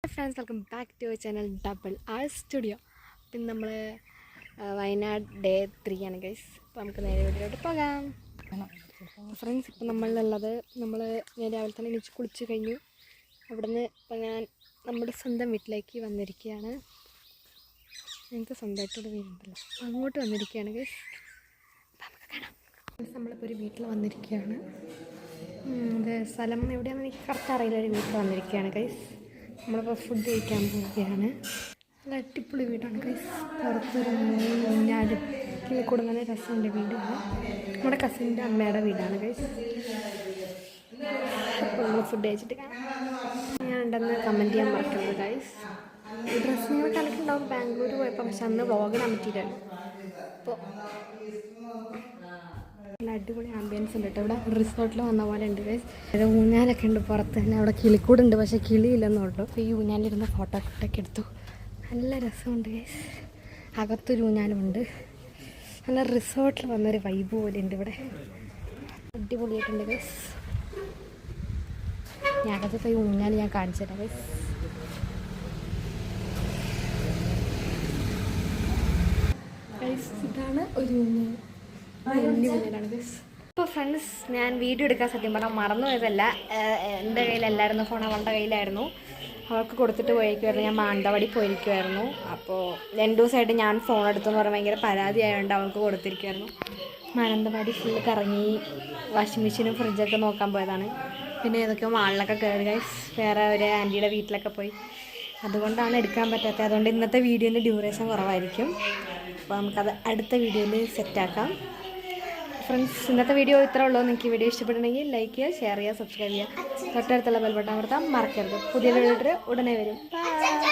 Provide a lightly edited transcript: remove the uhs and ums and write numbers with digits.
Friends welcome back to channel double R studio. പിന്നെ നമ്മൾ Wayanad day 3 ആണ് ഗൈസ്. അപ്പോൾ നമുക്ക് നേരെ വീട്ടിലോട്ട് പോകാം. ഫ്രണ്ട്സ്, ഇപ്പോൾ നമ്മളുള്ളത് ഞാൻ രാവിലെ തന്നെ എണീച്ച് കുളിച്ച് കഴിഞ്ഞു. അവിടുന്ന് ഇപ്പോൾ ഞാൻ നമ്മുടെ സ്വന്തം വീട്ടിലേക്ക് വന്നിരിക്കുകയാണ്. ഞങ്ങൾക്ക് സ്വന്തമായിട്ടൊരു വീടുണ്ടല്ലോ, അങ്ങോട്ട് വന്നിരിക്കുകയാണ് ഗൈസ്. അപ്പോൾ നമുക്ക് കാണാം. നമ്മളിപ്പോൾ ഒരു വീട്ടിൽ വന്നിരിക്കുകയാണ്. അത് സ്ഥലം എവിടെയാണെന്ന് എനിക്ക് കറക്റ്റ് അറിയില്ല. ഒരു വീട്ടിൽ വന്നിരിക്കുകയാണ് ഗൈസ്. നമ്മളിപ്പോൾ ഫുഡ് കഴിക്കാൻ പോവുകയാണ്. നല്ല അടിപൊളി വീടാണ് ഗൈസ്. പുറത്തൊരു ഊഞ്ഞാലും കിളിക്കൂടെ നല്ല രസമുണ്ട് വീടാണ്. നമ്മുടെ കസിൻ്റെ അമ്മയുടെ വീടാണ് ഗൈസ്. അപ്പോൾ നമ്മൾ ഫുഡ് കഴിച്ചിട്ട് കാണാം. ഞാൻ ഉണ്ടെന്ന് കമൻറ്റ് ചെയ്യാൻ മറക്കരുത് ഗൈസ്. ഈ ഡ്രസ്സ് നിങ്ങൾ കണ്ടിട്ടുണ്ടാവും ബാംഗ്ലൂർ പോയപ്പോൾ, പക്ഷെ അന്ന് വ്ളോഗിടാൻ പറ്റിയിട്ടാണ്. അപ്പോൾ നല്ല അടിപൊളി ആംബിയൻസ് ഉണ്ട് കേട്ടോ. ഇവിടെ റിസോർട്ടിൽ വന്ന പോലെ ഉണ്ട് ഗൈസ്. അത് ഊഞ്ഞാലൊക്കെ ഉണ്ട് പുറത്ത് തന്നെ. അവിടെ കിളിക്കൂടുണ്ട്, പക്ഷേ കിളിയില്ലെന്ന് പറഞ്ഞു. അപ്പോൾ ഈ ഊഞ്ഞാലിരുന്ന ഫോട്ടോക്കെ എടുത്തു. നല്ല രസമുണ്ട് ഗൈസ്. അകത്തൊരു ഊഞ്ഞാലുമുണ്ട്. നല്ല റിസോർട്ടിൽ വന്നൊരു വൈബ് പോലെ ഉണ്ട് ഇവിടെ. അടിപൊളിയായിട്ടുണ്ട് ഗൈസ്. ഞാൻ അകത്തെ ഈ ഊഞ്ഞാൽ ഞാൻ കാണിച്ചു തരാം ഗൈസ്. ഗൈസ്, ഇതാണ് ഒരു ഊഞ്ഞാൽ. വലിയ ഊഞ്ഞാലാണ് ഗൈസ്. ഇപ്പോൾ ഫ്രണ്ട്സ്, ഞാൻ വീഡിയോ എടുക്കാൻ സത്യം പറഞ്ഞാൽ മറന്നു പോയതല്ല. എൻ്റെ കയ്യിലല്ലായിരുന്നു ഫോൺ, അവളുടെ കയ്യിലായിരുന്നു. അവൾക്ക് കൊടുത്തിട്ട് പോയിരിക്കുമായിരുന്നു. ഞാൻ മാനന്തവാടി പോയിരിക്കുമായിരുന്നു. അപ്പോൾ 2 ദിവസമായിട്ട് ഞാൻ ഫോൺ എടുത്തെന്ന് പറഞ്ഞാൽ ഭയങ്കര പരാതി ആയതുകൊണ്ട് അവൾക്ക് കൊടുത്തിരിക്കുമായിരുന്നു. മാനന്തവാടി ഫുള്ള് കറങ്ങി വാഷിംഗ് മെഷീനും ഫ്രിഡ്ജൊക്കെ നോക്കാൻ പോയതാണ്. പിന്നെ ഏതൊക്കെയോ മാളിലൊക്കെ കയറി ഗൈസ്. വേറെ ഒരു ആൻറ്റിയുടെ വീട്ടിലൊക്കെ പോയി. അതുകൊണ്ടാണ് എടുക്കാൻ പറ്റാത്തത്. അതുകൊണ്ട് ഇന്നത്തെ വീഡിയോൻ്റെ ഡ്യൂറേഷൻ കുറവായിരിക്കും. അപ്പോൾ നമുക്കത് അടുത്ത വീഡിയോയിൽ സെറ്റാക്കാം. ഫ്രണ്ട്സ്, ഇന്നത്തെ വീഡിയോ ഇത്രേ ഉള്ളൂ. നിങ്ങൾക്ക് വീഡിയോ ഇഷ്ടപ്പെട്ടുണ്ടെങ്കിൽ ലൈക്ക് ചെയ്യുക, ഷെയർ ചെയ്യുക, സബ്സ്ക്രൈബ് ചെയ്യുക. തൊട്ടടുത്തുള്ള ബെൽ ബട്ടൺ അമർത്താൻ മറക്കരുത്. പുതിയ വീഡിയോ ഉടനെ വരും. ബൈ.